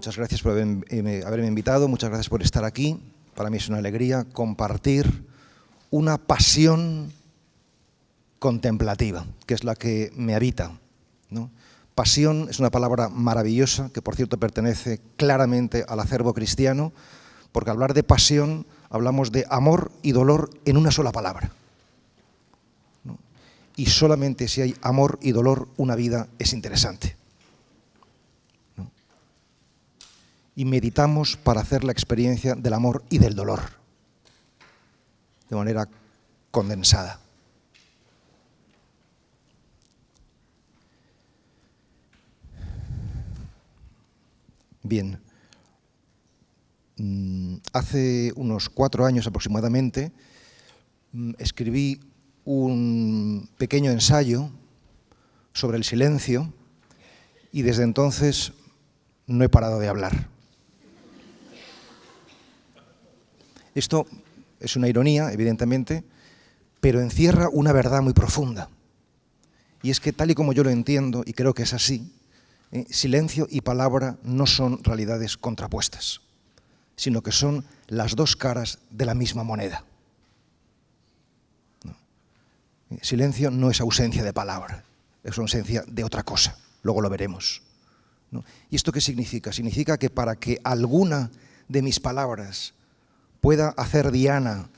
muchas gracias por haberme invitado, muchas gracias por estar aquí. Para mí es una alegría compartir una pasión contemplativa, que es la que me habita, ¿no? Pasión es una palabra maravillosa, que por cierto pertenece claramente al acervo cristiano, porque al hablar de pasión hablamos de amor y dolor en una sola palabra, ¿no? Y solamente si hay amor y dolor, una vida es interesante, ¿no? Y meditamos para hacer la experiencia del amor y del dolor, de manera condensada. Bien, hace unos 4 años aproximadamente escribí un pequeño ensayo sobre el silencio y desde entonces no he parado de hablar. Esto es una ironía, evidentemente, pero encierra una verdad muy profunda. Y es que tal y como yo lo entiendo, y creo que es así, silencio y palabra no son realidades contrapuestas, sino que son las dos caras de la misma moneda. Silencio no es ausencia de palabra, es ausencia de otra cosa, luego lo veremos, ¿no? ¿Y esto qué significa? Significa que para que alguna de mis palabras pueda hacer diana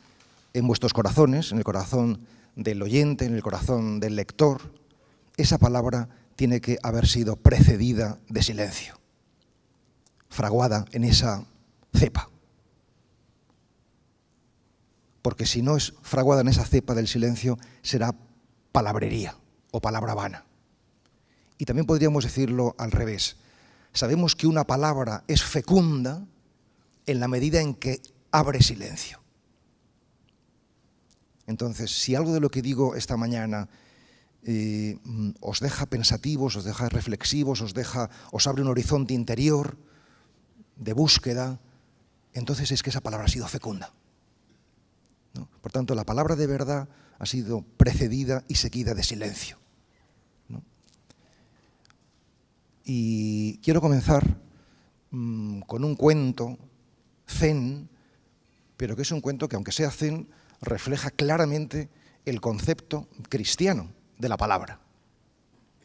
en vuestros corazones, en el corazón del oyente, en el corazón del lector, esa palabra tiene que haber sido precedida de silencio, fraguada en esa cepa. Porque si no es fraguada en esa cepa del silencio, será palabrería o palabra vana. Y también podríamos decirlo al revés. Sabemos que una palabra es fecunda en la medida en que abre silencio. Entonces, si algo de lo que digo esta mañana os deja pensativos, os deja reflexivos, os abre un horizonte interior de búsqueda, entonces es que esa palabra ha sido fecunda, ¿no? Por tanto, la palabra de verdad ha sido precedida y seguida de silencio, ¿no? Y quiero comenzar con un cuento zen, pero que es un cuento que, aunque sea zen, refleja claramente el concepto cristiano de la palabra.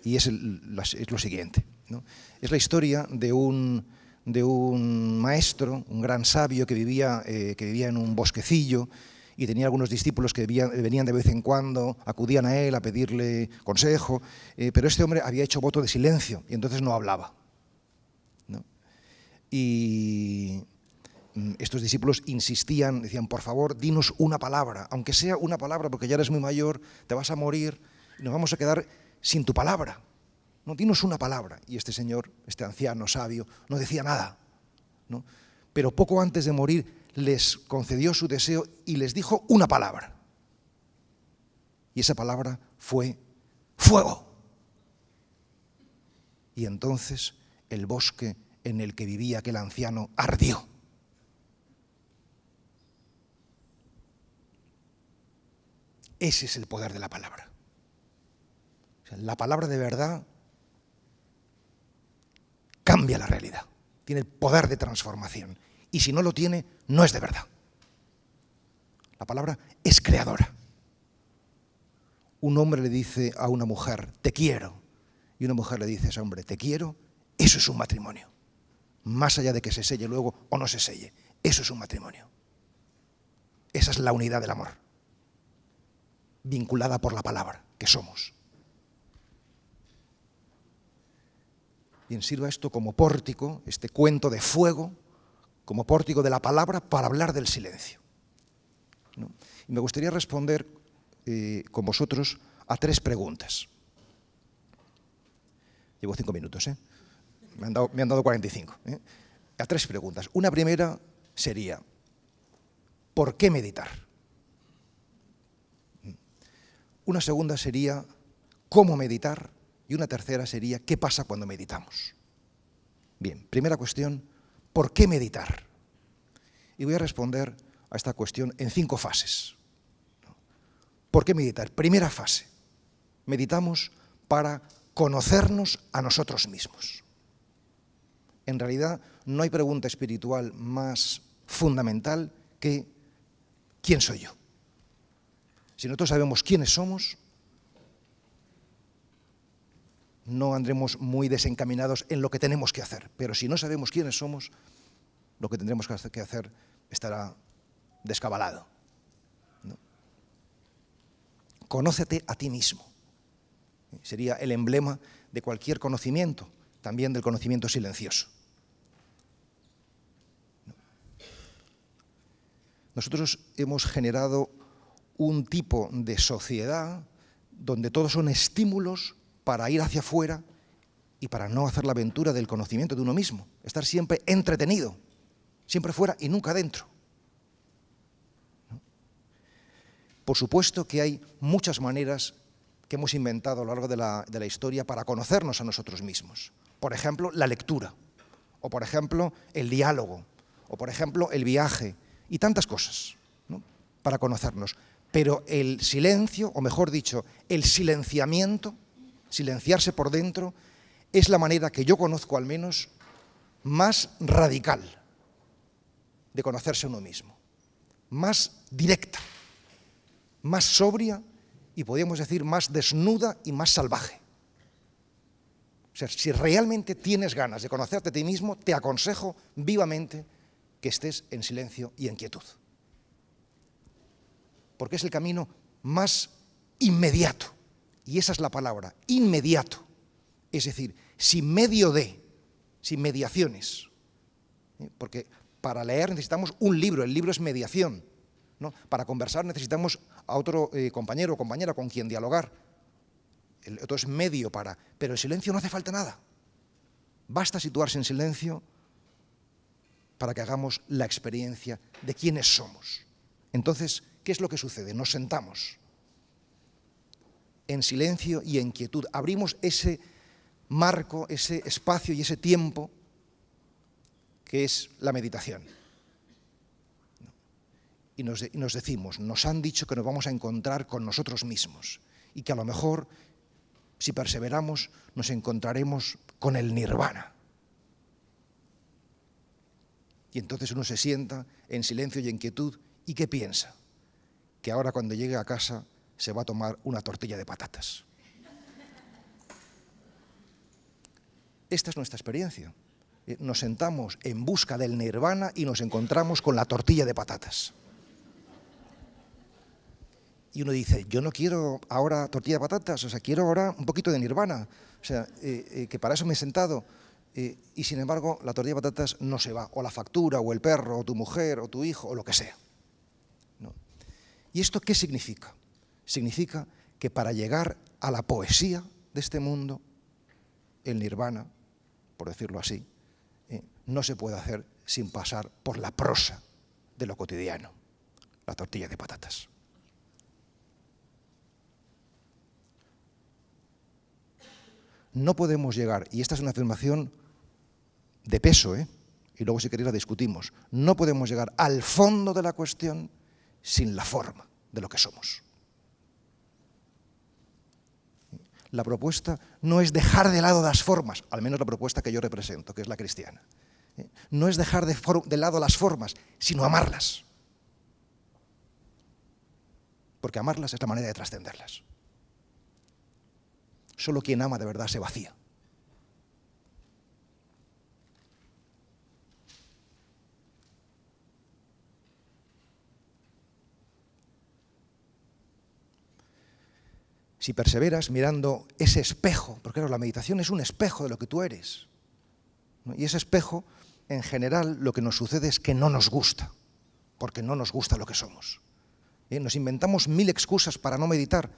Y es lo siguiente, ¿no? Es la historia de un maestro, un gran sabio que vivía en un bosquecillo y tenía algunos discípulos que venían de vez en cuando, acudían a él a pedirle consejo, pero este hombre había hecho voto de silencio y entonces no hablaba, ¿no? Y estos discípulos insistían, decían, por favor, dinos una palabra, aunque sea una palabra, porque ya eres muy mayor, te vas a morir, y nos vamos a quedar sin tu palabra. No, dinos una palabra. Y este señor, este anciano sabio, no decía nada, ¿no? Pero poco antes de morir les concedió su deseo y les dijo una palabra. Y esa palabra fue fuego. Y entonces el bosque en el que vivía aquel anciano ardió. Ese es el poder de la palabra. O sea, la palabra de verdad cambia la realidad, tiene el poder de transformación. Y si no lo tiene, no es de verdad. La palabra es creadora. Un hombre le dice a una mujer, te quiero. Y una mujer le dice a ese hombre, te quiero. Eso es un matrimonio. Más allá de que se selle luego o no se selle. Eso es un matrimonio. Esa es la unidad del amor, vinculada por la palabra, que somos. Bien, sirva esto como pórtico, este cuento de fuego, como pórtico de la palabra para hablar del silencio, ¿no? Y me gustaría responder con vosotros a 3 preguntas. Llevo 5 minutos, me han dado 45. A 3 preguntas. Una primera sería, ¿por qué meditar? Una segunda sería, ¿cómo meditar? Y una tercera sería, ¿qué pasa cuando meditamos? Bien, primera cuestión, ¿por qué meditar? Y voy a responder a esta cuestión en 5 fases. ¿Por qué meditar? Primera fase, meditamos para conocernos a nosotros mismos. En realidad no hay pregunta espiritual más fundamental que ¿quién soy yo? Si nosotros sabemos quiénes somos, no andremos muy desencaminados en lo que tenemos que hacer. Pero si no sabemos quiénes somos, lo que tendremos que hacer estará descabalado, ¿no? Conócete a ti mismo. Sería el emblema de cualquier conocimiento, también del conocimiento silencioso. Nosotros hemos generado un tipo de sociedad donde todos son estímulos para ir hacia afuera y para no hacer la aventura del conocimiento de uno mismo, estar siempre entretenido, siempre fuera y nunca dentro. Por supuesto que hay muchas maneras que hemos inventado a lo largo de la historia para conocernos a nosotros mismos. Por ejemplo, la lectura, o por ejemplo, el diálogo, o por ejemplo, el viaje, y tantas cosas, ¿no?, para conocernos. Pero el silencio, o mejor dicho, el silenciamiento, silenciarse por dentro, es la manera que yo conozco al menos más radical de conocerse a uno mismo, más directa, más sobria y podríamos decir más desnuda y más salvaje. O sea, si realmente tienes ganas de conocerte a ti mismo, te aconsejo vivamente que estés en silencio y en quietud. Porque es el camino más inmediato, y esa es la palabra, inmediato. Es decir, sin medio de, sin mediaciones. Porque para leer necesitamos un libro, el libro es mediación, ¿no? Para conversar necesitamos a otro compañero o compañera con quien dialogar. El otro es medio para... Pero en silencio no hace falta nada. Basta situarse en silencio para que hagamos la experiencia de quiénes somos. Entonces, ¿qué es lo que sucede? Nos sentamos en silencio y en quietud. Abrimos ese marco, ese espacio y ese tiempo que es la meditación. Y nos decimos, nos han dicho que nos vamos a encontrar con nosotros mismos y que a lo mejor, si perseveramos, nos encontraremos con el nirvana. Y entonces uno se sienta en silencio y en quietud, ¿y qué piensa? Que ahora cuando llegue a casa se va a tomar una tortilla de patatas. Esta es nuestra experiencia. Nos sentamos en busca del nirvana y nos encontramos con la tortilla de patatas. Y uno dice, yo no quiero ahora tortilla de patatas, o sea, quiero ahora un poquito de nirvana, o sea, que para eso me he sentado. Y sin embargo, la tortilla de patatas no se va, o la factura, o el perro, o tu mujer, o tu hijo, o lo que sea, ¿no? ¿Y esto qué significa? Significa que para llegar a la poesía de este mundo, el nirvana, por decirlo así, no se puede hacer sin pasar por la prosa de lo cotidiano, la tortilla de patatas. No podemos llegar, y esta es una afirmación de peso, y luego si queréis la discutimos, no podemos llegar al fondo de la cuestión sin la forma de lo que somos. La propuesta no es dejar de lado las formas, al menos la propuesta que yo represento, que es la cristiana. No es dejar de lado las formas, sino amarlas. Porque amarlas es la manera de trascenderlas. Solo quien ama de verdad se vacía. Si perseveras mirando ese espejo, porque claro, la meditación es un espejo de lo que tú eres, ¿no? Y ese espejo, en general, lo que nos sucede es que no nos gusta, porque no nos gusta lo que somos. Nos inventamos 1000 excusas para no meditar,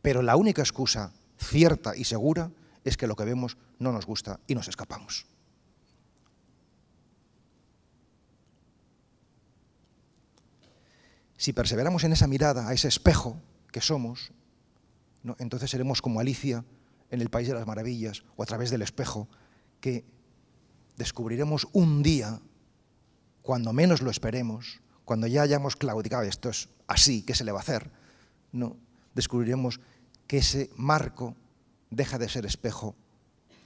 pero la única excusa cierta y segura es que lo que vemos no nos gusta y nos escapamos. Si perseveramos en esa mirada, a ese espejo que somos, ¿no?, entonces seremos como Alicia en el País de las Maravillas, o a través del espejo, que descubriremos un día, cuando menos lo esperemos, cuando ya hayamos claudicado, esto es así, ¿qué se le va a hacer?, ¿no?, descubriremos que ese marco deja de ser espejo,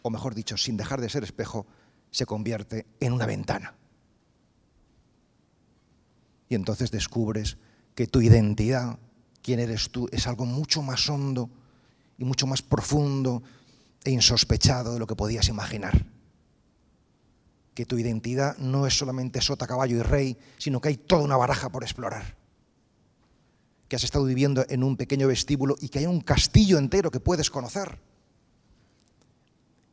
o mejor dicho, sin dejar de ser espejo, se convierte en una ventana. Y entonces descubres que tu identidad, quién eres tú, es algo mucho más hondo y mucho más profundo e insospechado de lo que podías imaginar. Que tu identidad no es solamente sota, caballo y rey, sino que hay toda una baraja por explorar. Que has estado viviendo en un pequeño vestíbulo y que hay un castillo entero que puedes conocer.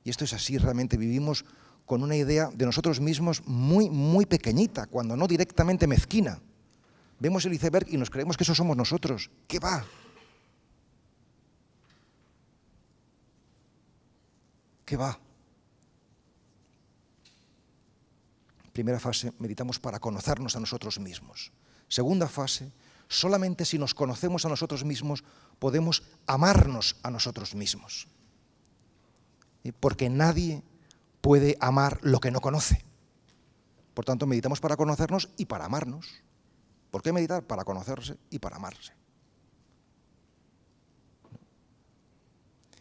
Y esto es así, realmente vivimos con una idea de nosotros mismos muy, muy pequeñita, cuando no directamente mezquina. Vemos el iceberg y nos creemos que eso somos nosotros. ¿Qué va? ¿Qué va? Primera fase, meditamos para conocernos a nosotros mismos. Segunda fase, solamente si nos conocemos a nosotros mismos podemos amarnos a nosotros mismos. Porque nadie puede amar lo que no conoce. Por tanto, meditamos para conocernos y para amarnos. ¿Por qué meditar? Para conocerse y para amarse.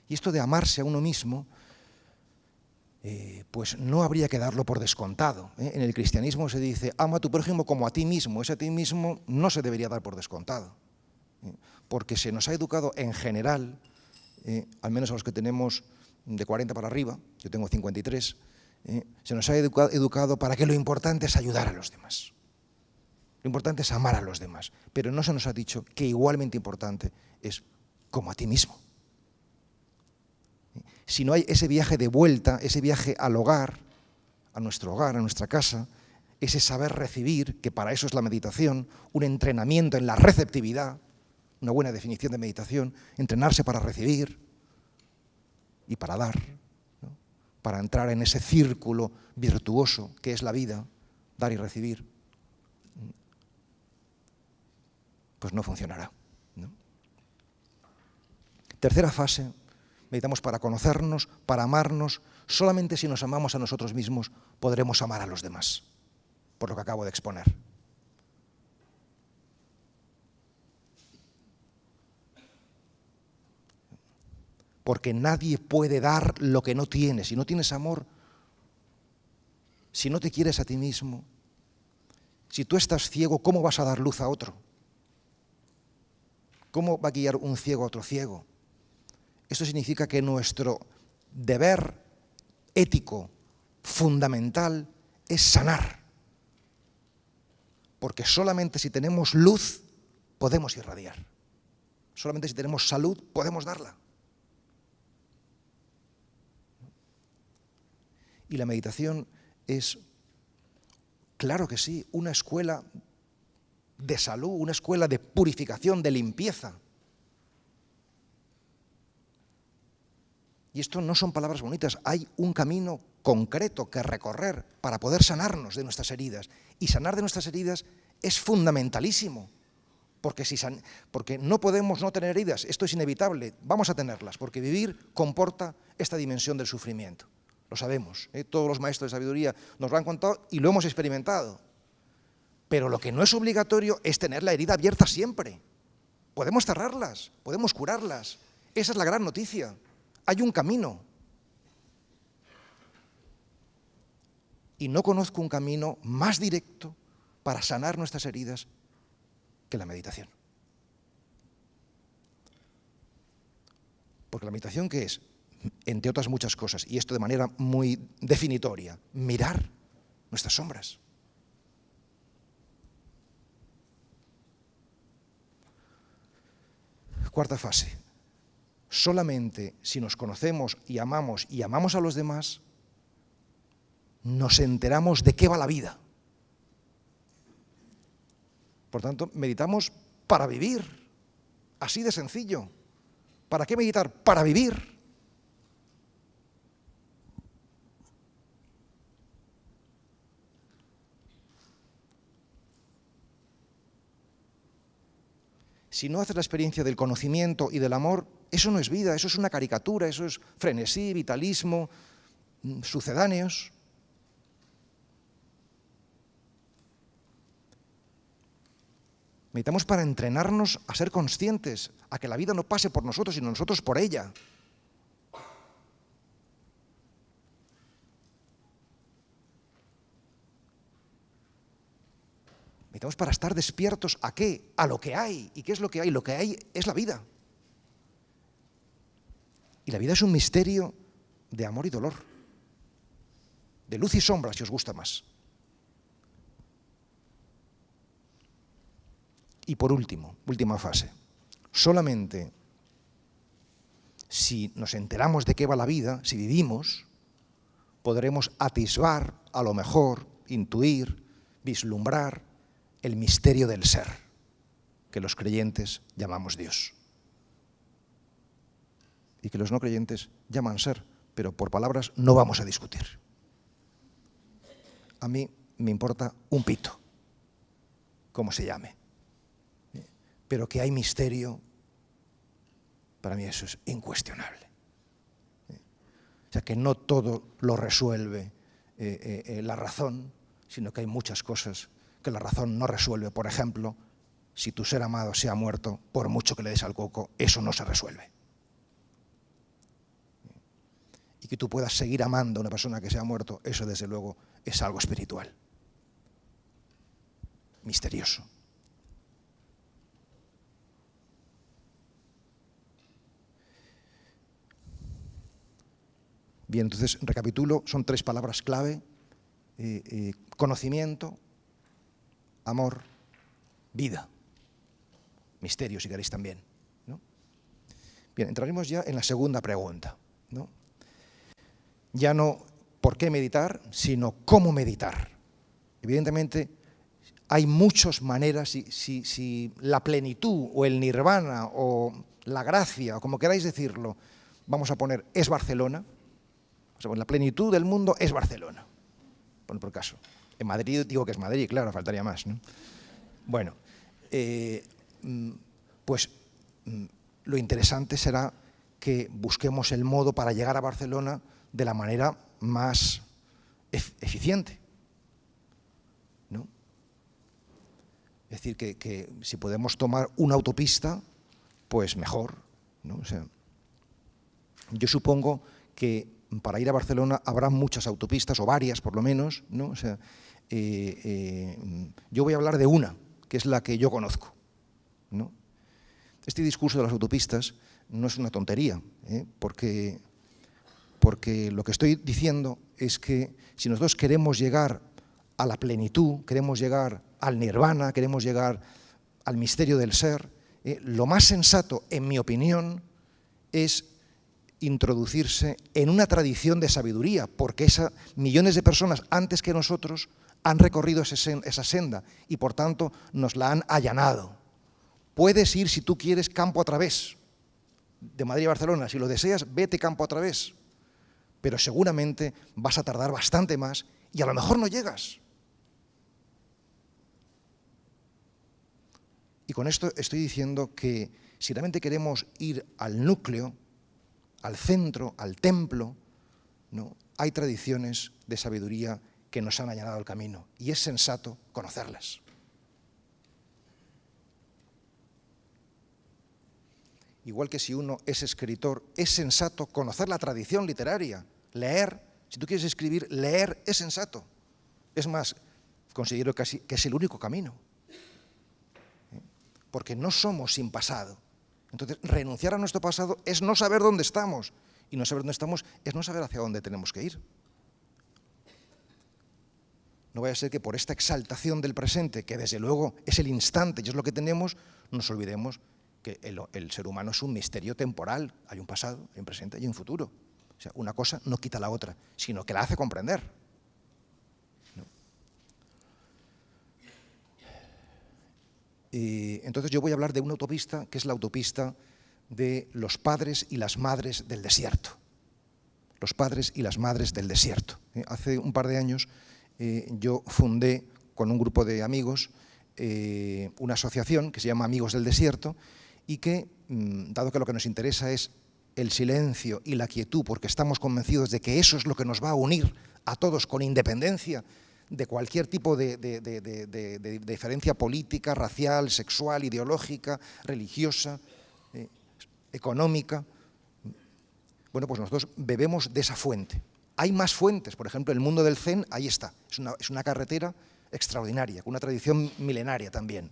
Y esto de amarse a uno mismo, pues no habría que darlo por descontado. En el cristianismo se dice, ama a tu prójimo como a ti mismo. Ese a ti mismo no se debería dar por descontado. Porque se nos ha educado en general, al menos a los que tenemos de 40 para arriba, yo tengo 53, se nos ha educado para que lo importante es ayudar a los demás. Lo importante es amar a los demás. Pero no se nos ha dicho que igualmente importante es como a ti mismo. Si no hay ese viaje de vuelta, ese viaje al hogar, a nuestra casa, ese saber recibir, que para eso es la meditación, un entrenamiento en la receptividad, una buena definición de meditación, entrenarse para recibir y para dar, ¿no? Para entrar en ese círculo virtuoso que es la vida, dar y recibir, pues no funcionará, ¿no? Tercera fase, meditamos para conocernos, para amarnos. Solamente si nos amamos a nosotros mismos podremos amar a los demás, por lo que acabo de exponer. Porque nadie puede dar lo que no tiene. Si no tienes amor, si no te quieres a ti mismo, si tú estás ciego, ¿cómo vas a dar luz a otro? ¿Cómo va a guiar un ciego a otro ciego? Esto significa que nuestro deber ético fundamental es sanar. Porque solamente si tenemos luz podemos irradiar. Solamente si tenemos salud podemos darla. Y la meditación es, claro que sí, una escuela de salud, una escuela de purificación, de limpieza. Y esto no son palabras bonitas, hay un camino concreto que recorrer para poder sanarnos de nuestras heridas. Y sanar de nuestras heridas es fundamentalísimo, porque no podemos no tener heridas, esto es inevitable, vamos a tenerlas, porque vivir comporta esta dimensión del sufrimiento. Lo sabemos, todos los maestros de sabiduría nos lo han contado y lo hemos experimentado. Pero lo que no es obligatorio es tener la herida abierta siempre. Podemos cerrarlas, podemos curarlas. Esa es la gran noticia. Hay un camino. Y no conozco un camino más directo para sanar nuestras heridas que la meditación. Porque la meditación, ¿qué es? Entre otras muchas cosas, y esto de manera muy definitoria, mirar nuestras sombras. Cuarta fase. Solamente si nos conocemos y amamos a los demás, nos enteramos de qué va la vida. Por tanto, meditamos para vivir. Así de sencillo. ¿Para qué meditar? Para vivir. Si no haces la experiencia del conocimiento y del amor, eso no es vida, eso es una caricatura, eso es frenesí, vitalismo, sucedáneos. Meditamos para entrenarnos a ser conscientes, a que la vida no pase por nosotros, sino nosotros por ella. Meditamos para estar despiertos ¿a qué? A lo que hay. ¿Y qué es lo que hay? Lo que hay es la vida. Y la vida es un misterio de amor y dolor, de luz y sombra, si os gusta más. Y por último, última fase, solamente si nos enteramos de qué va la vida, si vivimos, podremos atisbar, a lo mejor, intuir, vislumbrar el misterio del ser, que los creyentes llamamos Dios. Y que los no creyentes llaman ser, pero por palabras no vamos a discutir. A mí me importa un pito, cómo se llame. Pero que hay misterio, para mí eso es incuestionable. O sea, que no todo lo resuelve la razón, sino que hay muchas cosas que la razón no resuelve. Por ejemplo, si tu ser amado se ha muerto, por mucho que le des al coco, eso no se resuelve. Y que tú puedas seguir amando a una persona que se ha muerto, eso desde luego es algo espiritual, misterioso. Bien, entonces recapitulo, son 3 palabras clave: conocimiento, amor, vida, misterio si queréis también, ¿no? Bien, entraremos ya en la segunda pregunta, ¿no? Ya no por qué meditar, sino cómo meditar. Evidentemente hay muchas maneras, si la plenitud o el nirvana o la gracia, o como queráis decirlo, vamos a poner es Barcelona. O sea, la plenitud del mundo es Barcelona, por caso. En Madrid digo que es Madrid, claro, faltaría más, ¿no? Bueno, pues lo interesante será que busquemos el modo para llegar a Barcelona de la manera más eficiente, ¿no? Es decir, que si podemos tomar una autopista, pues mejor, ¿no? O sea, yo supongo que para ir a Barcelona habrá muchas autopistas, o varias por lo menos, ¿no? O sea, yo voy a hablar de una, que es la que yo conozco, ¿no? Este discurso de las autopistas no es una tontería, porque lo que estoy diciendo es que si nosotros queremos llegar a la plenitud, queremos llegar al nirvana, queremos llegar al misterio del ser, lo más sensato, en mi opinión, es introducirse en una tradición de sabiduría, porque millones de personas antes que nosotros han recorrido esa senda y por tanto nos la han allanado. Puedes ir, si tú quieres, campo a través de Madrid a Barcelona. Si lo deseas, vete campo a través. Pero seguramente vas a tardar bastante más y a lo mejor no llegas. Y con esto estoy diciendo que si realmente queremos ir al núcleo, al centro, al templo, ¿no? Hay tradiciones de sabiduría que nos han allanado el camino y es sensato conocerlas. Igual que si uno es escritor, es sensato conocer la tradición literaria, leer. Si tú quieres escribir, leer es sensato. Es más, considero que es el único camino. Porque no somos sin pasado. Entonces, renunciar a nuestro pasado es no saber dónde estamos. Y no saber dónde estamos es no saber hacia dónde tenemos que ir. No vaya a ser que por esta exaltación del presente, que desde luego es el instante y es lo que tenemos, nos olvidemos que el ser humano es un misterio temporal. Hay un pasado, hay un presente y hay un futuro. O sea, una cosa no quita la otra, sino que la hace comprender, ¿no? Entonces yo voy a hablar de una autopista que es la autopista de los padres y las madres del desierto. Los padres y las madres del desierto. Hace un par de años yo fundé con un grupo de amigos una asociación que se llama Amigos del Desierto y que, dado que lo que nos interesa es el silencio y la quietud, porque estamos convencidos de que eso es lo que nos va a unir a todos con independencia de cualquier tipo de diferencia política, racial, sexual, ideológica, religiosa, económica. Bueno, pues nosotros bebemos de esa fuente. Hay más fuentes, por ejemplo, el mundo del Zen, ahí está. Es una carretera extraordinaria, con una tradición milenaria también,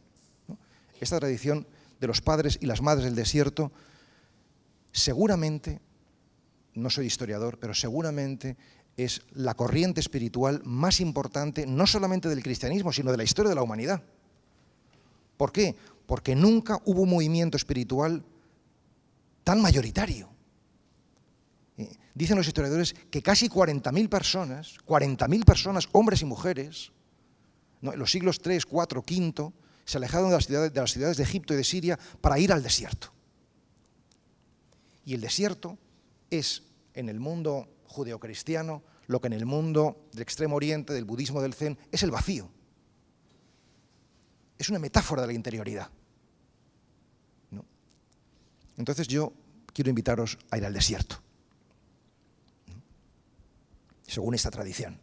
¿no? Esta tradición de los padres y las madres del desierto, seguramente, no soy historiador, pero seguramente es la corriente espiritual más importante, no solamente del cristianismo, sino de la historia de la humanidad. ¿Por qué? Porque nunca hubo un movimiento espiritual tan mayoritario. Dicen los historiadores que casi 40.000 personas, hombres y mujeres, ¿no?, en los siglos III, IV, V, se alejaron de las ciudades de Egipto y de Siria para ir al desierto. Y el desierto es, en el mundo judeocristiano, lo que en el mundo del Extremo Oriente, del budismo, del Zen, es el vacío. Es una metáfora de la interioridad, ¿no? Entonces yo quiero invitaros a ir al desierto, ¿no?, según esta tradición.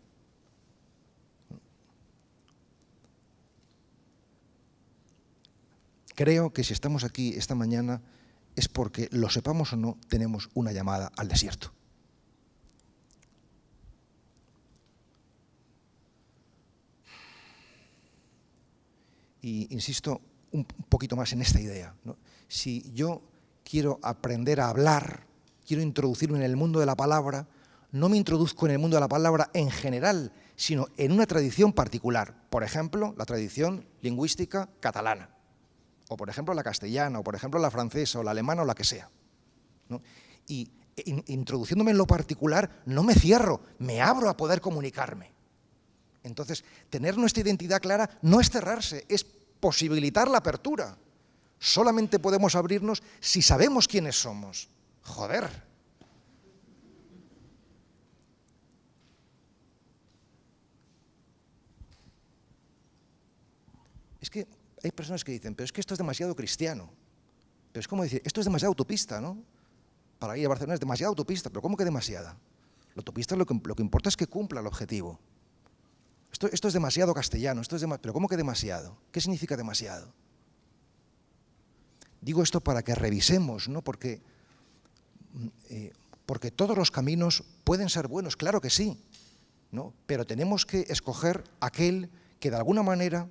Creo que si estamos aquí esta mañana es porque, lo sepamos o no, tenemos una llamada al desierto. Y insisto un poquito más en esta idea, ¿no? Si yo quiero aprender a hablar, quiero introducirme en el mundo de la palabra, no me introduzco en el mundo de la palabra en general, sino en una tradición particular. Por ejemplo, la tradición lingüística catalana, o por ejemplo la castellana, o por ejemplo la francesa, o la alemana, o la que sea, ¿no? Y introduciéndome en lo particular, no me cierro, me abro a poder comunicarme. Entonces, tener nuestra identidad clara no es cerrarse, es posibilitar la apertura. Solamente podemos abrirnos si sabemos quiénes somos. Joder. Es que hay personas que dicen, pero es que esto es demasiado cristiano. Pero es como decir, esto es demasiado autopista, ¿no? Para ir a Barcelona es demasiado autopista, pero ¿cómo que demasiada? La autopista lo que importa es que cumpla el objetivo. Esto es demasiado castellano, pero ¿cómo que demasiado? ¿Qué significa demasiado? Digo esto para que revisemos, ¿no? Porque todos los caminos pueden ser buenos, claro que sí, ¿no? Pero tenemos que escoger aquel que de alguna manera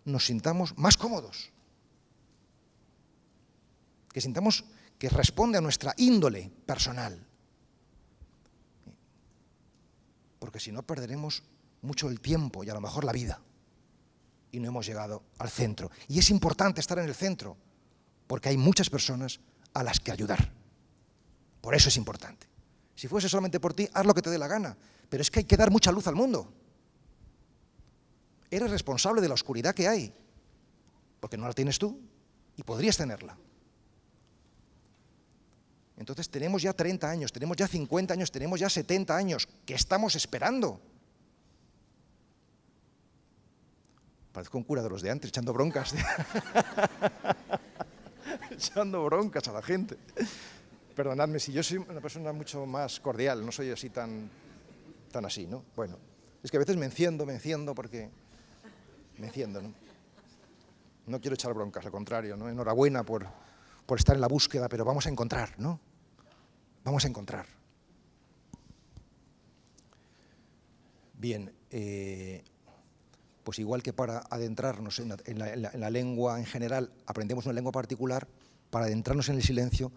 nos sintamos más cómodos, que sintamos que responde a nuestra índole personal. Porque si no perderemos mucho el tiempo y a lo mejor la vida, y no hemos llegado al centro. Y es importante estar en el centro, porque hay muchas personas a las que ayudar. Por eso es importante. Si fuese solamente por ti, haz lo que te dé la gana, pero es que hay que dar mucha luz al mundo. Eres responsable de la oscuridad que hay, porque no la tienes tú, y podrías tenerla. Entonces tenemos ya 30 años, tenemos ya 50 años, tenemos ya 70 años. ¿Qué estamos esperando? Parezco un cura de los de antes, echando broncas. Echando broncas a la gente. Perdonadme, si yo soy una persona mucho más cordial, no soy así tan así, ¿no? Bueno, es que a veces me enciendo porque me enciendo, ¿no? No quiero echar broncas, al contrario, ¿no? Enhorabuena por estar en la búsqueda, pero vamos a encontrar, ¿no? Vamos a encontrar. Bien, pues igual que para adentrarnos en la lengua en general, aprendemos una lengua particular, para adentrarnos en el silencio,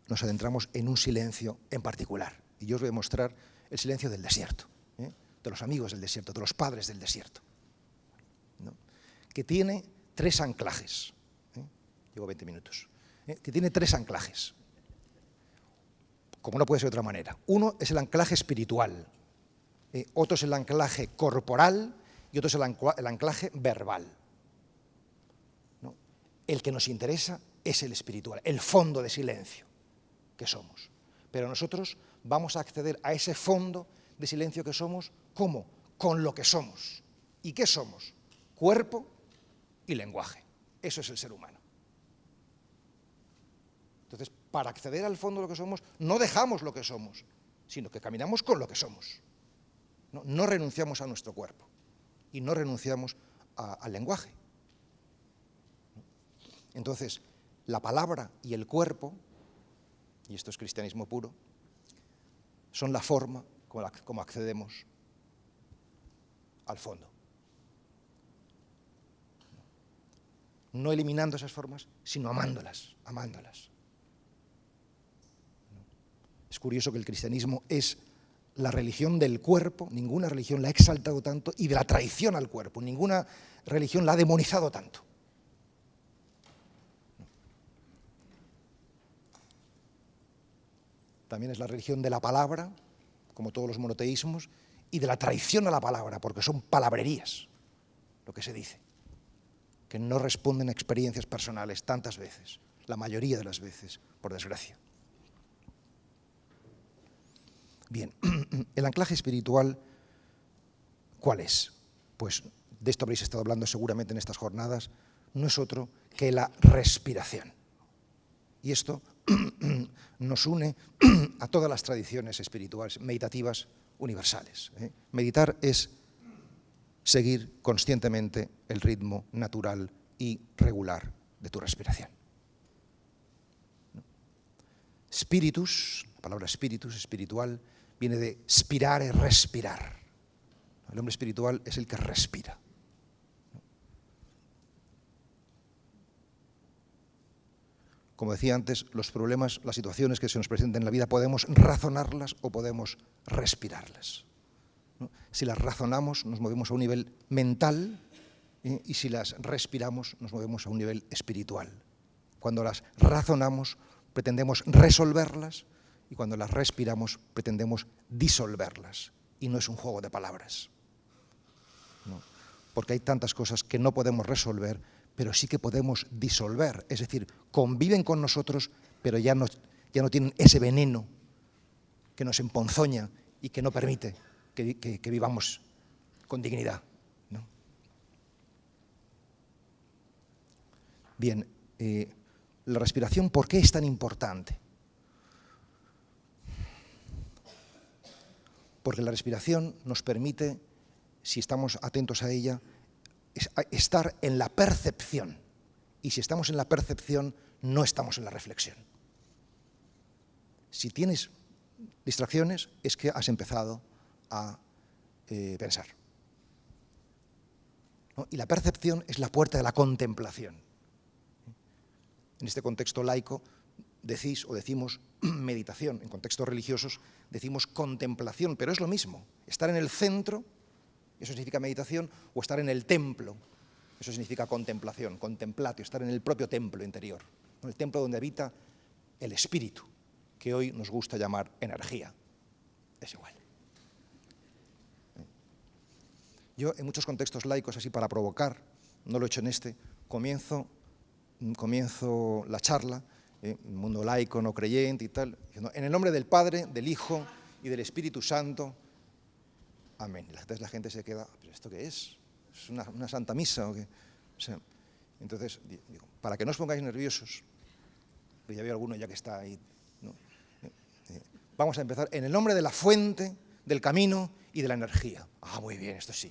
nos adentramos en un silencio en particular. Y yo os voy a mostrar el silencio del desierto, ¿eh? De los amigos del desierto, de los padres del desierto, ¿no? Que tiene 3 anclajes. Llevo 20 minutos. Que tiene 3 anclajes, como no puede ser de otra manera. Uno es el anclaje espiritual, otro es el anclaje corporal, y otro es el anclaje verbal, ¿no? El que nos interesa es el espiritual, el fondo de silencio que somos. Pero nosotros vamos a acceder a ese fondo de silencio que somos, ¿cómo? Con lo que somos. ¿Y qué somos? Cuerpo y lenguaje. Eso es el ser humano. Entonces, para acceder al fondo de lo que somos, no dejamos lo que somos, sino que caminamos con lo que somos. No renunciamos a nuestro cuerpo. Y no renunciamos al lenguaje. Entonces, la palabra y el cuerpo, y esto es cristianismo puro, son la forma como accedemos al fondo. No eliminando esas formas, sino amándolas, amándolas. Es curioso que el cristianismo es la religión del cuerpo, ninguna religión la ha exaltado tanto, y de la traición al cuerpo, ninguna religión la ha demonizado tanto. También es la religión de la palabra, como todos los monoteísmos, y de la traición a la palabra, porque son palabrerías, lo que se dice, que no responden a experiencias personales tantas veces, la mayoría de las veces, por desgracia. Bien, el anclaje espiritual, ¿cuál es? Pues de esto habréis estado hablando seguramente en estas jornadas, no es otro que la respiración. Y esto nos une a todas las tradiciones espirituales, meditativas, universales. Meditar es seguir conscientemente el ritmo natural y regular de tu respiración. Spiritus, la palabra spiritus, espiritual, viene de spirare, respirar. El hombre espiritual es el que respira. Como decía antes, los problemas, las situaciones que se nos presenten en la vida, podemos razonarlas o podemos respirarlas. Si las razonamos, nos movemos a un nivel mental, y si las respiramos, nos movemos a un nivel espiritual. Cuando las razonamos, pretendemos resolverlas, y cuando las respiramos, pretendemos disolverlas. Y no es un juego de palabras. ¿No? Porque hay tantas cosas que no podemos resolver, pero sí que podemos disolver. Es decir, conviven con nosotros, pero ya no tienen ese veneno que nos emponzoña y que no permite que vivamos con dignidad, ¿no? Bien, la respiración, ¿por qué es tan importante? Porque la respiración nos permite, si estamos atentos a ella, estar en la percepción. Y si estamos en la percepción, no estamos en la reflexión. Si tienes distracciones, es que has empezado a pensar. ¿No? Y la percepción es la puerta de la contemplación. En este contexto laico decimos meditación, en contextos religiosos decimos contemplación, pero es lo mismo. Estar en el centro, eso significa meditación, o estar en el templo, eso significa contemplación, contemplatio, estar en el propio templo interior, ¿no? El templo donde habita el espíritu, que hoy nos gusta llamar energía. Es igual. Yo en muchos contextos laicos, así para provocar, no lo he hecho en este, comienzo la charla, mundo laico, no creyente y tal, diciendo, en el nombre del Padre, del Hijo y del Espíritu Santo, amén. Y entonces la gente se queda, ¿pero esto qué es? ¿Es una santa misa o qué? O sea, entonces, digo, para que no os pongáis nerviosos, porque ya veo alguno ya que está ahí, ¿no? Vamos a empezar en el nombre de la fuente, del camino y de la energía. Ah, muy bien, esto sí.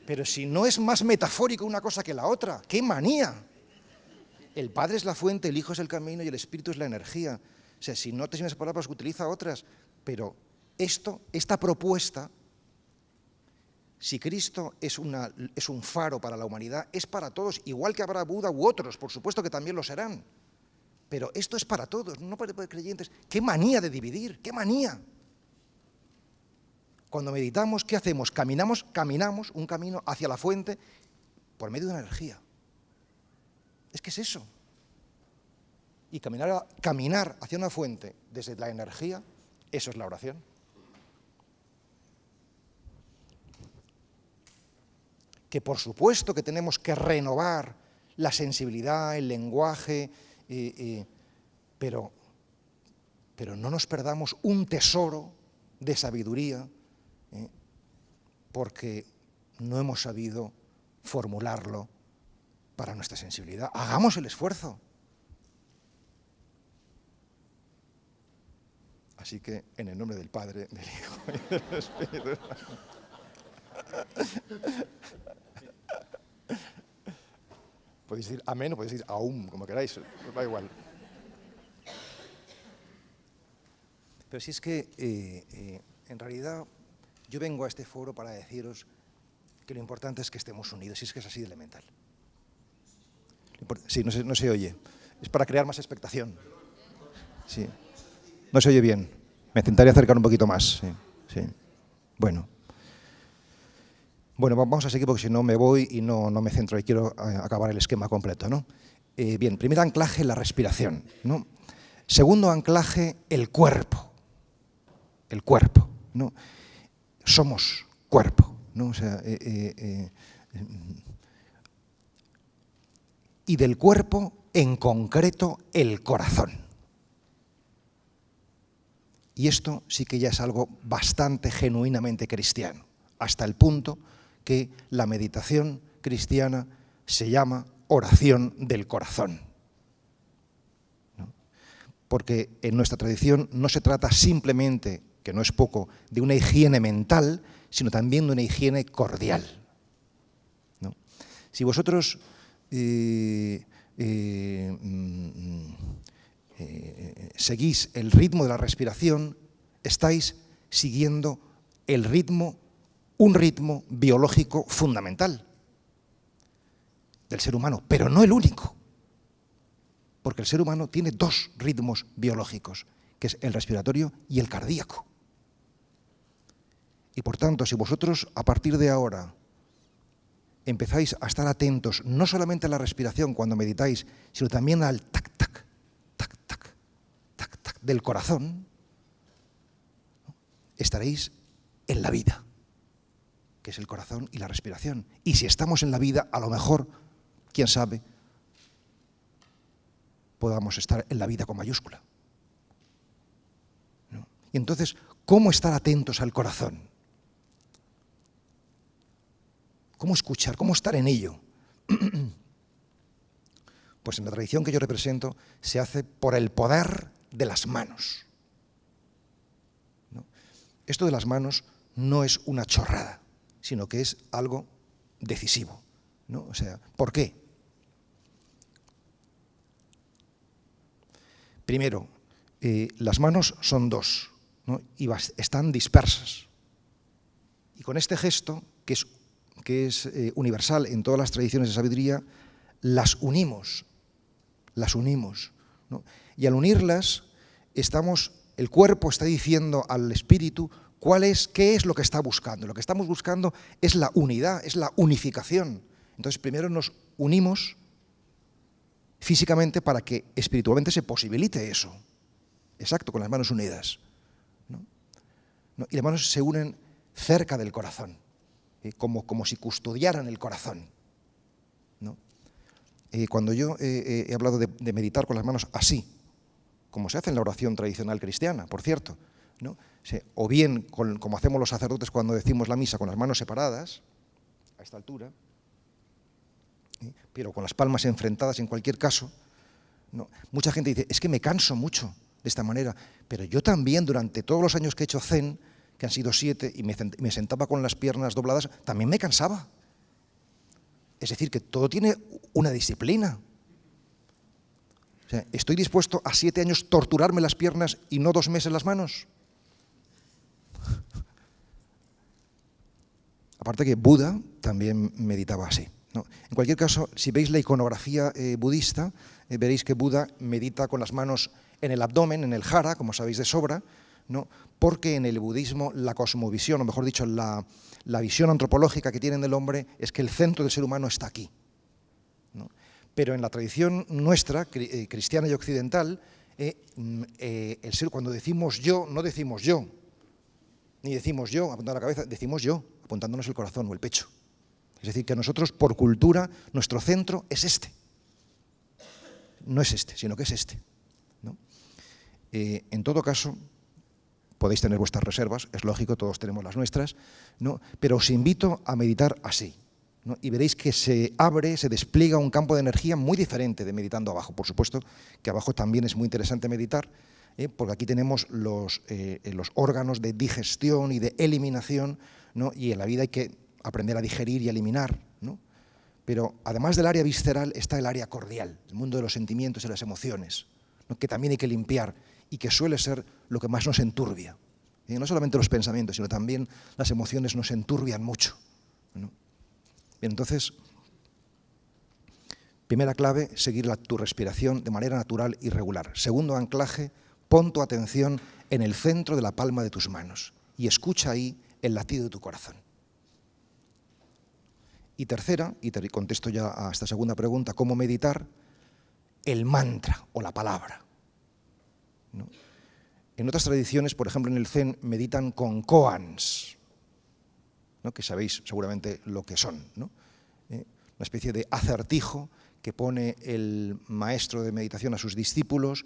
Pero si no es más metafórico una cosa que la otra, ¡qué manía! El Padre es la fuente, el Hijo es el camino y el Espíritu es la energía. O sea, si no te sirven esas palabras, utiliza otras. Pero esta propuesta, si Cristo es un faro para la humanidad, es para todos, igual que habrá Buda u otros, por supuesto que también lo serán. Pero esto es para todos, no para creyentes. ¡Qué manía de dividir! ¡Qué manía! Cuando meditamos, ¿qué hacemos? Caminamos un camino hacia la fuente por medio de una energía. Es que es eso. Y caminar hacia una fuente desde la energía, eso es la oración. Que por supuesto que tenemos que renovar la sensibilidad, el lenguaje, pero no nos perdamos un tesoro de sabiduría, porque no hemos sabido formularlo para nuestra sensibilidad. Hagamos el esfuerzo. Así que, en el nombre del Padre, del Hijo y del Espíritu Santo. Podéis decir amén o podéis decir aún, como queráis, da igual. Pero si es que, en realidad, yo vengo a este foro para deciros que lo importante es que estemos unidos, y es que es así de elemental. Sí, no se oye. Es para crear más expectación. Sí. No se oye bien. Me intentaré acercar un poquito más. Sí. Bueno, vamos a seguir porque si no me voy y no me centro y quiero acabar el esquema completo, ¿no? Bien, primer anclaje, la respiración, ¿no? Segundo anclaje, el cuerpo. El cuerpo, ¿no? Somos cuerpo, ¿no? O sea, y del cuerpo, en concreto, el corazón. Y esto sí que ya es algo bastante genuinamente cristiano, hasta el punto que la meditación cristiana se llama oración del corazón. ¿No? Porque en nuestra tradición no se trata simplemente, que no es poco, de una higiene mental, sino también de una higiene cordial. ¿No? Si vosotros seguís el ritmo de la respiración, estáis siguiendo un ritmo biológico fundamental del ser humano, pero no el único, porque el ser humano tiene dos ritmos biológicos, que es el respiratorio y el cardíaco. Y por tanto, si vosotros a partir de ahora empezáis a estar atentos no solamente a la respiración cuando meditáis, sino también al tac-tac, tac-tac, tac-tac del corazón, estaréis en la vida, que es el corazón y la respiración. Y si estamos en la vida, a lo mejor, quién sabe, podamos estar en la vida con mayúscula. ¿No? Y entonces, ¿cómo estar atentos al corazón? ¿Cómo escuchar? ¿Cómo estar en ello? Pues en la tradición que yo represento se hace por el poder de las manos. ¿No? Esto de las manos no es una chorrada, sino que es algo decisivo, ¿no? O sea, ¿por qué? Primero, las manos son dos, ¿no? Y están dispersas. Y con este gesto, que es universal en todas las tradiciones de sabiduría, las unimos, ¿no? Y al unirlas, el cuerpo está diciendo al espíritu qué es lo que está buscando. Lo que estamos buscando es la unidad, es la unificación. Entonces, primero nos unimos físicamente para que espiritualmente se posibilite eso. Exacto, con las manos unidas, ¿no? Y las manos se unen cerca del corazón, como si custodiaran el corazón, ¿no? Cuando yo he hablado de meditar con las manos así, como se hace en la oración tradicional cristiana, por cierto, ¿no? O bien como hacemos los sacerdotes cuando decimos la misa con las manos separadas, a esta altura, pero con las palmas enfrentadas en cualquier caso, ¿no? Mucha gente dice, es que me canso mucho de esta manera, pero yo también durante todos los años que he hecho Zen, que han sido 7, y me sentaba con las piernas dobladas, también me cansaba. Es decir, que todo tiene una disciplina. O sea, ¿estoy dispuesto a 7 años torturarme las piernas y no 2 meses las manos? Aparte que Buda también meditaba así, ¿no? En cualquier caso, si veis la iconografía budista, veréis que Buda medita con las manos en el abdomen, en el jara, como sabéis de sobra, ¿no? Porque en el budismo la cosmovisión, o mejor dicho, la visión antropológica que tienen del hombre es que el centro del ser humano está aquí, ¿no? Pero en la tradición nuestra, cristiana y occidental, cuando decimos yo, no decimos yo, ni decimos yo apuntando la cabeza, decimos yo, apuntándonos el corazón o el pecho. Es decir, que nosotros, por cultura, nuestro centro es este. No es este, sino que es este, ¿no? En todo caso, podéis tener vuestras reservas, es lógico, todos tenemos las nuestras, ¿no? Pero os invito a meditar así, ¿no? Y veréis que se despliega un campo de energía muy diferente de meditando abajo. Por supuesto que abajo también es muy interesante meditar, porque aquí tenemos los órganos de digestión y de eliminación, ¿no? Y en la vida hay que aprender a digerir y a eliminar, ¿no? Pero además del área visceral está el área cordial, el mundo de los sentimientos y las emociones, ¿no? Que también hay que limpiar y que suele ser lo que más nos enturbia. No solamente los pensamientos, sino también las emociones nos enturbian mucho, ¿no? Bien, entonces, primera clave, seguir tu respiración de manera natural y regular. Segundo anclaje, pon tu atención en el centro de la palma de tus manos y escucha ahí el latido de tu corazón. Y tercera, y te contesto ya a esta segunda pregunta, ¿cómo meditar? El mantra o la palabra, ¿no? En otras tradiciones, por ejemplo en el Zen, meditan con koans, ¿no? Que sabéis seguramente lo que son, ¿no? Una especie de acertijo que pone el maestro de meditación a sus discípulos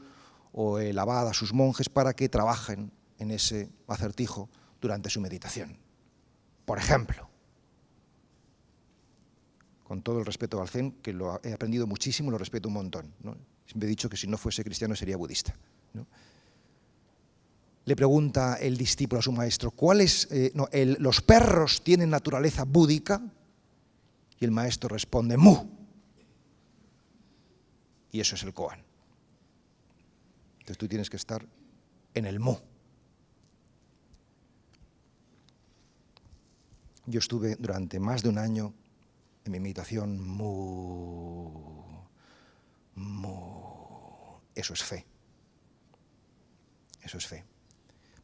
o el abad a sus monjes para que trabajen en ese acertijo durante su meditación. Por ejemplo, con todo el respeto al Zen, que lo he aprendido muchísimo, lo respeto un montón, ¿no? Siempre he dicho que si no fuese cristiano sería budista, ¿no? Le pregunta el discípulo a su maestro, ¿los perros tienen naturaleza búdica? Y el maestro responde, mu. Y eso es el koan. Entonces tú tienes que estar en el mu. Yo estuve durante más de un año en mi meditación mu. Eso es fe. Eso es fe.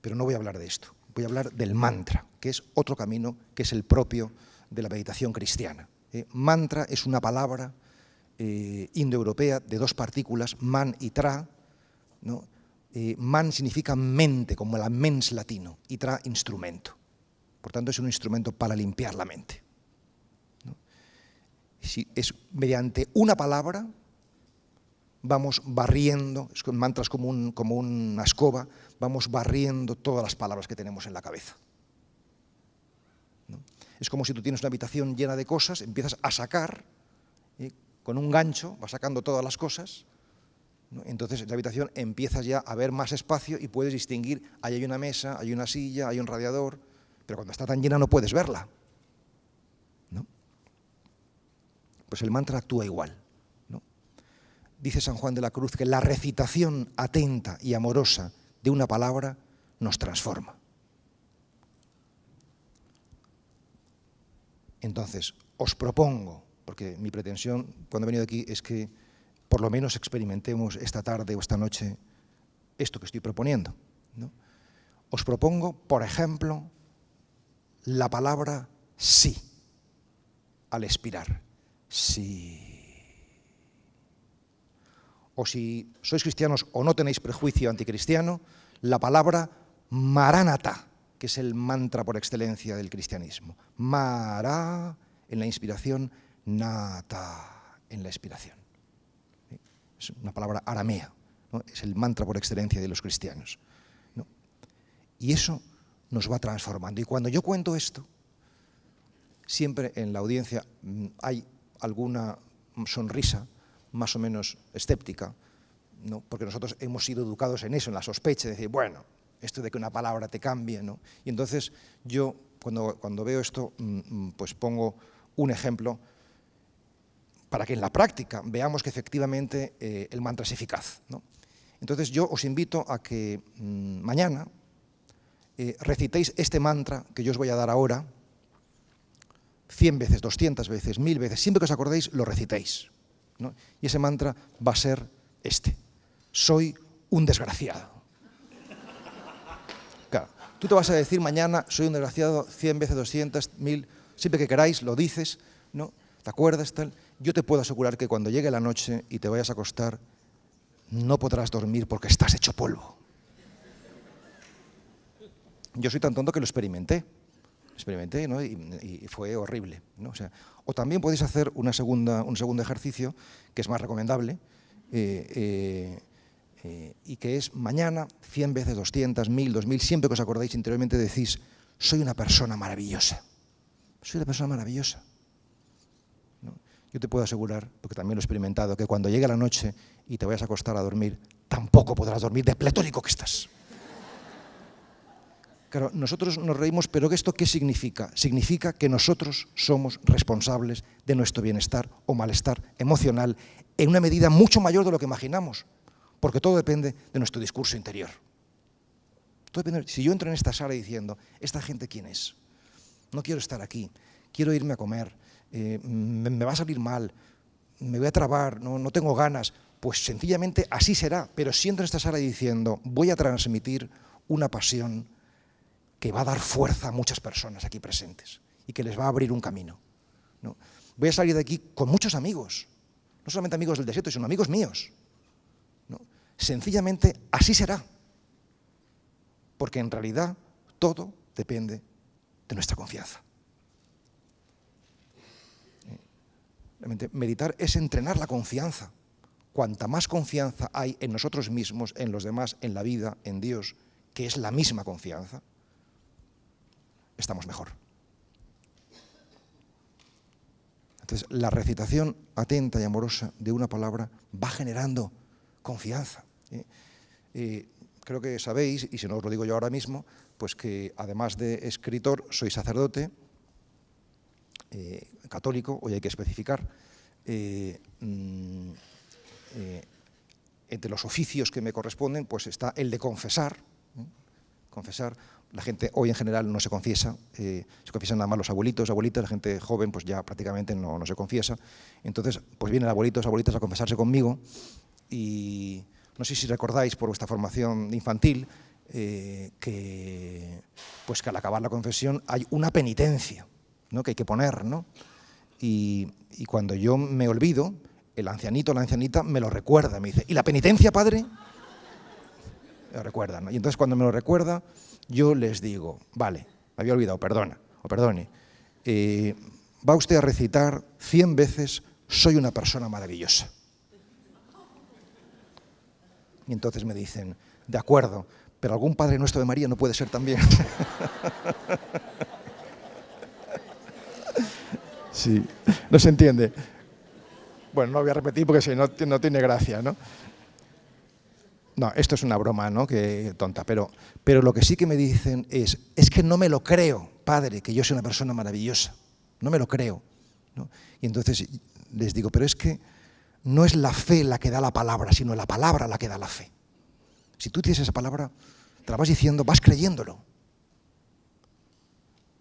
Pero no voy a hablar de esto. Voy a hablar del mantra, que es otro camino, que es el propio de la meditación cristiana. Mantra es una palabra indoeuropea de dos partículas, man y tra, ¿no? Man significa mente, como la mens latino, y tra, instrumento. Por tanto, es un instrumento para limpiar la mente, ¿no? Si es mediante una palabra, vamos barriendo, mantra es como una escoba, vamos barriendo todas las palabras que tenemos en la cabeza, ¿no? Es como si tú tienes una habitación llena de cosas, empiezas a sacar, con un gancho, vas sacando todas las cosas, ¿no? Entonces en la habitación empiezas ya a ver más espacio y puedes distinguir, ahí hay una mesa, hay una silla, hay un radiador, pero cuando está tan llena no puedes verla, ¿no? Pues el mantra actúa igual, ¿no? Dice San Juan de la Cruz que la recitación atenta y amorosa de una palabra nos transforma. Entonces, os propongo, porque mi pretensión cuando he venido aquí es que por lo menos experimentemos esta tarde o esta noche esto que estoy proponiendo, ¿no? Os propongo, por ejemplo, la palabra sí al expirar. Sí. O si sois cristianos o no tenéis prejuicio anticristiano, la palabra Maránata, que es el mantra por excelencia del cristianismo. Mará en la inspiración, nata en la expiración. Es una palabra aramea, ¿no? Es el mantra por excelencia de los cristianos, ¿no? Y eso nos va transformando. Y cuando yo cuento esto, siempre en la audiencia hay alguna sonrisa más o menos escéptica, ¿no? Porque nosotros hemos sido educados en eso, en la sospecha, de decir, bueno, esto de que una palabra te cambie, ¿no? Y entonces yo, cuando veo esto, pues pongo un ejemplo para que en la práctica veamos que efectivamente el mantra es eficaz, ¿no? Entonces yo os invito a que mañana recitéis este mantra que yo os voy a dar ahora, 100 veces, 200 veces, 1000 veces, siempre que os acordéis lo recitéis, ¿no? Y ese mantra va a ser este: soy un desgraciado. Claro, tú te vas a decir mañana, soy un desgraciado, 100 veces, 200, 1000, siempre que queráis lo dices, ¿no? ¿Te acuerdas? Tal. Yo te puedo asegurar que cuando llegue la noche y te vayas a acostar, no podrás dormir porque estás hecho polvo. Yo soy tan tonto que lo experimenté, ¿no? Y fue horrible, ¿no? O también podéis hacer un segundo ejercicio, que es más recomendable, y que es mañana, 100 veces, 200, 1000, 2000, siempre que os acordáis interiormente decís, soy una persona maravillosa, soy una persona maravillosa, ¿no? Yo te puedo asegurar, porque también lo he experimentado, que cuando llegue la noche y te vayas a acostar a dormir, tampoco podrás dormir de pletórico que estás. Claro, nosotros nos reímos, pero ¿esto qué significa? Significa que nosotros somos responsables de nuestro bienestar o malestar emocional en una medida mucho mayor de lo que imaginamos, porque todo depende de nuestro discurso interior. Todo depende. Si yo entro en esta sala diciendo, ¿esta gente quién es? No quiero estar aquí, quiero irme a comer, me va a salir mal, me voy a trabar, no tengo ganas. Pues sencillamente así será, pero si entro en esta sala diciendo, voy a transmitir una pasión que va a dar fuerza a muchas personas aquí presentes y que les va a abrir un camino, ¿no? Voy a salir de aquí con muchos amigos, no solamente amigos del desierto, sino amigos míos, ¿no? Sencillamente así será, porque en realidad todo depende de nuestra confianza. Meditar es entrenar la confianza. Cuanta más confianza hay en nosotros mismos, en los demás, en la vida, en Dios, que es la misma confianza, estamos mejor. Entonces, la recitación atenta y amorosa de una palabra va generando confianza. Creo que sabéis, y si no os lo digo yo ahora mismo, pues que además de escritor, soy sacerdote católico, hoy hay que especificar. Entre los oficios que me corresponden, pues está el de confesar. Confesar. La gente hoy en general no se confiesa, se confiesan nada más los abuelitos, abuelitas, la gente joven pues ya prácticamente no se confiesa. Entonces, pues vienen abuelitos, abuelitas a confesarse conmigo y no sé si recordáis por vuestra formación infantil que al acabar la confesión hay una penitencia, ¿no?, que hay que poner, ¿no? Y cuando yo me olvido, el ancianito o la ancianita me lo recuerda, me dice, ¿y la penitencia, padre? Me lo recuerda, ¿no? Y entonces cuando me lo recuerda, yo les digo, vale, me había olvidado, perdone, va usted a recitar 100 veces, soy una persona maravillosa. Y entonces me dicen, de acuerdo, pero algún Padre Nuestro de María no puede ser también. Sí, no se entiende. Bueno, no voy a repetir porque si no tiene gracia, ¿no? No, esto es una broma, ¿no?, que tonta, pero lo que sí que me dicen es que no me lo creo, padre, que yo soy una persona maravillosa, no me lo creo, ¿no? Y entonces les digo, pero es que no es la fe la que da la palabra, sino la palabra la que da la fe. Si tú tienes esa palabra, te la vas diciendo, vas creyéndolo,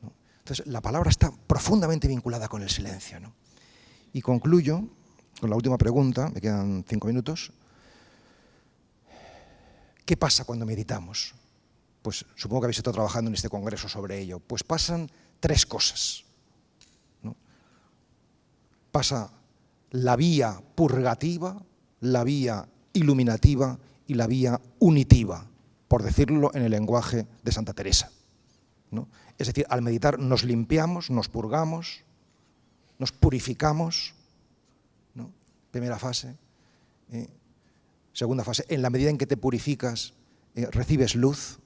¿no? Entonces, la palabra está profundamente vinculada con el silencio, ¿no? Y concluyo con la última pregunta, me quedan 5 minutos. ¿Qué pasa cuando meditamos? Pues supongo que habéis estado trabajando en este congreso sobre ello. Pues pasan 3 cosas, ¿no? Pasa la vía purgativa, la vía iluminativa y la vía unitiva, por decirlo en el lenguaje de Santa Teresa, ¿no? Es decir, al meditar nos limpiamos, nos purgamos, nos purificamos, ¿no? Primera fase. Segunda fase, en la medida en que te purificas, recibes luz,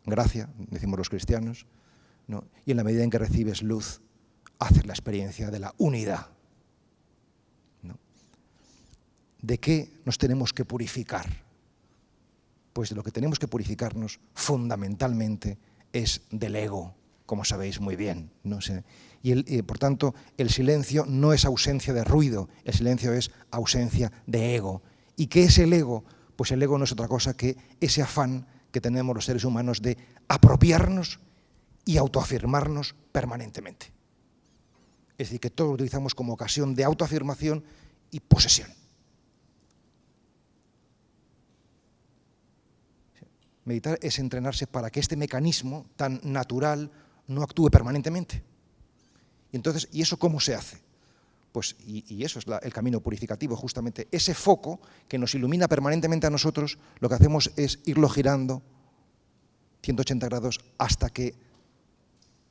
gracia, decimos los cristianos, ¿no? Y en la medida en que recibes luz, haces la experiencia de la unidad, ¿no? ¿De qué nos tenemos que purificar? Pues de lo que tenemos que purificarnos fundamentalmente es del ego, como sabéis muy bien, ¿no? Y por tanto, el silencio no es ausencia de ruido, el silencio es ausencia de ego. ¿Y qué es el ego? Pues el ego no es otra cosa que ese afán que tenemos los seres humanos de apropiarnos y autoafirmarnos permanentemente. Es decir, que todo lo utilizamos como ocasión de autoafirmación y posesión. Meditar es entrenarse para que este mecanismo tan natural no actúe permanentemente. ¿Y eso cómo se hace? Pues, y eso es el camino purificativo, justamente. Ese foco que nos ilumina permanentemente a nosotros, lo que hacemos es irlo girando 180 grados hasta que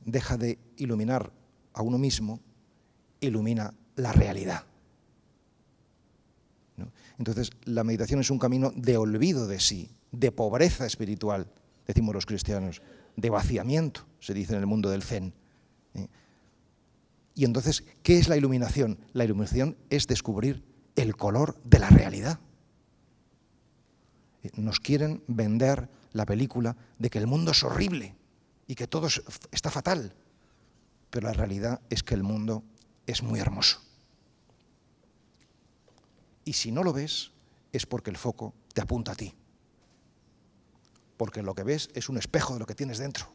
deja de iluminar a uno mismo, ilumina la realidad, ¿no? Entonces, la meditación es un camino de olvido de sí, de pobreza espiritual, decimos los cristianos, de vaciamiento, se dice en el mundo del Zen. Y entonces, ¿qué es la iluminación? La iluminación es descubrir el color de la realidad. Nos quieren vender la película de que el mundo es horrible y que todo está fatal, pero la realidad es que el mundo es muy hermoso. Y si no lo ves, es porque el foco te apunta a ti, porque lo que ves es un espejo de lo que tienes dentro.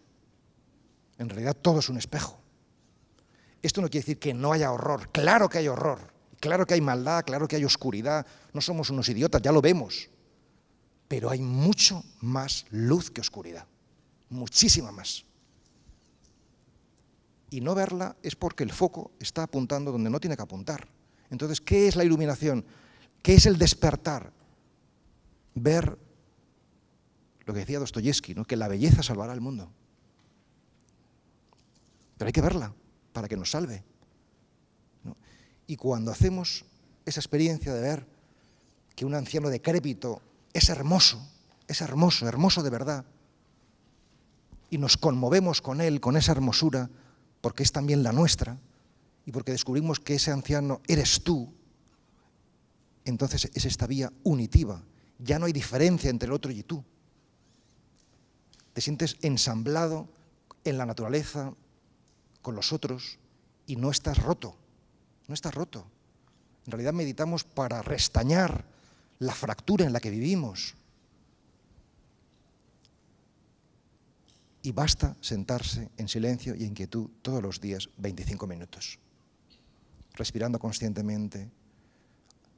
En realidad todo es un espejo. Esto no quiere decir que no haya horror. Claro que hay horror, claro que hay maldad, claro que hay oscuridad. No somos unos idiotas, ya lo vemos. Pero hay mucho más luz que oscuridad, muchísima más. Y no verla es porque el foco está apuntando donde no tiene que apuntar. Entonces, ¿qué es la iluminación? ¿Qué es el despertar? Ver lo que decía Dostoyevsky, ¿no? Que la belleza salvará al mundo. Pero hay que verla para que nos salve, ¿no? Y cuando hacemos esa experiencia de ver que un anciano decrépito es hermoso de verdad, y nos conmovemos con él, con esa hermosura, porque es también la nuestra, y porque descubrimos que ese anciano eres tú, entonces es esta vía unitiva. Ya no hay diferencia entre el otro y tú. Te sientes ensamblado en la naturaleza, con los otros, y no estás roto, no estás roto. En realidad meditamos para restañar la fractura en la que vivimos. Y basta sentarse en silencio y en quietud todos los días 25 minutos, respirando conscientemente,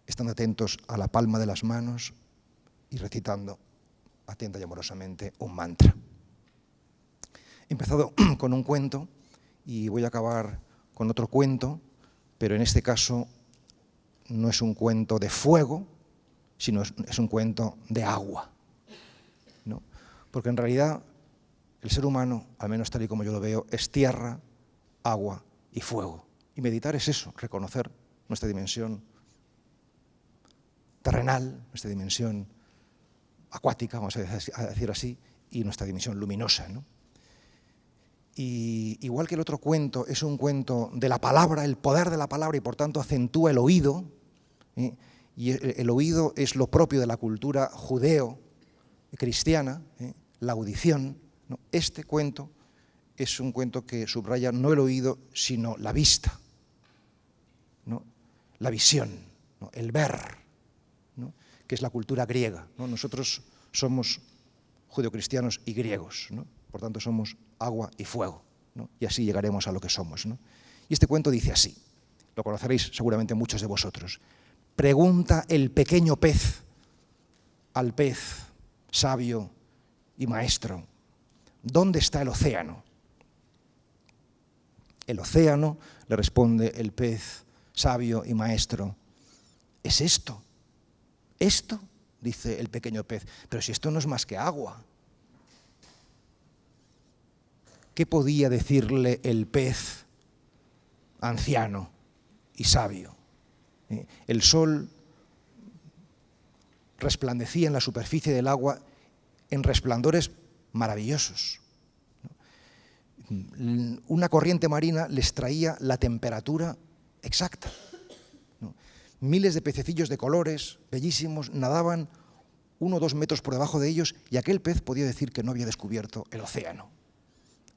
estando atentos a la palma de las manos y recitando atenta y amorosamente un mantra. He empezado con un cuento y voy a acabar con otro cuento, pero en este caso no es un cuento de fuego, sino es un cuento de agua, ¿no? Porque en realidad el ser humano, al menos tal y como yo lo veo, es tierra, agua y fuego. Y meditar es eso, reconocer nuestra dimensión terrenal, nuestra dimensión acuática, vamos a decir así, y nuestra dimensión luminosa, ¿no? Y igual que el otro cuento es un cuento de la palabra, el poder de la palabra, y por tanto acentúa el oído, y el oído es lo propio de la cultura judeo-cristiana, la audición, ¿no? Este cuento es un cuento que subraya no el oído, sino la vista, ¿no? La visión, ¿no? El ver, ¿no? Que es la cultura griega, ¿no? Nosotros somos judeocristianos y griegos, ¿no? Por tanto somos agua y fuego, ¿no? Y así llegaremos a lo que somos, ¿no? Y este cuento dice así, lo conoceréis seguramente muchos de vosotros. Pregunta el pequeño pez al pez sabio y maestro, ¿dónde está el océano? El océano, le responde el pez sabio y maestro, es esto. Esto, dice el pequeño pez, pero si esto no es más que agua. ¿Qué podía decirle el pez anciano y sabio? El sol resplandecía en la superficie del agua en resplandores maravillosos. Una corriente marina les traía la temperatura exacta. Miles de pececillos de colores, bellísimos, nadaban 1 o 2 metros por debajo de ellos y aquel pez podía decir que no había descubierto el océano.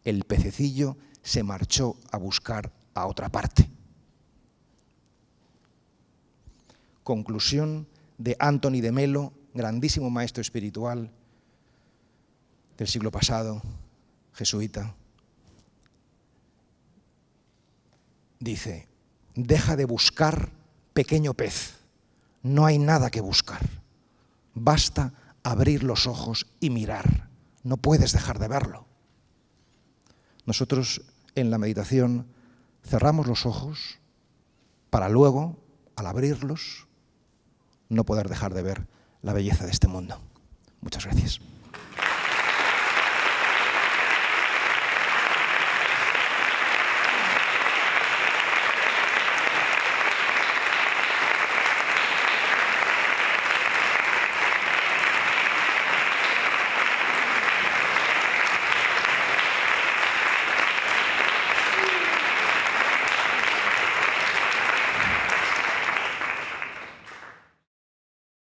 El pececillo se marchó a buscar a otra parte. Conclusión de Antoni de Melo, grandísimo maestro espiritual del siglo pasado, jesuita. Dice, deja de buscar, pequeño pez, no hay nada que buscar. Basta abrir los ojos y mirar, no puedes dejar de verlo. Nosotros en la meditación cerramos los ojos para luego, al abrirlos, no poder dejar de ver la belleza de este mundo. Muchas gracias.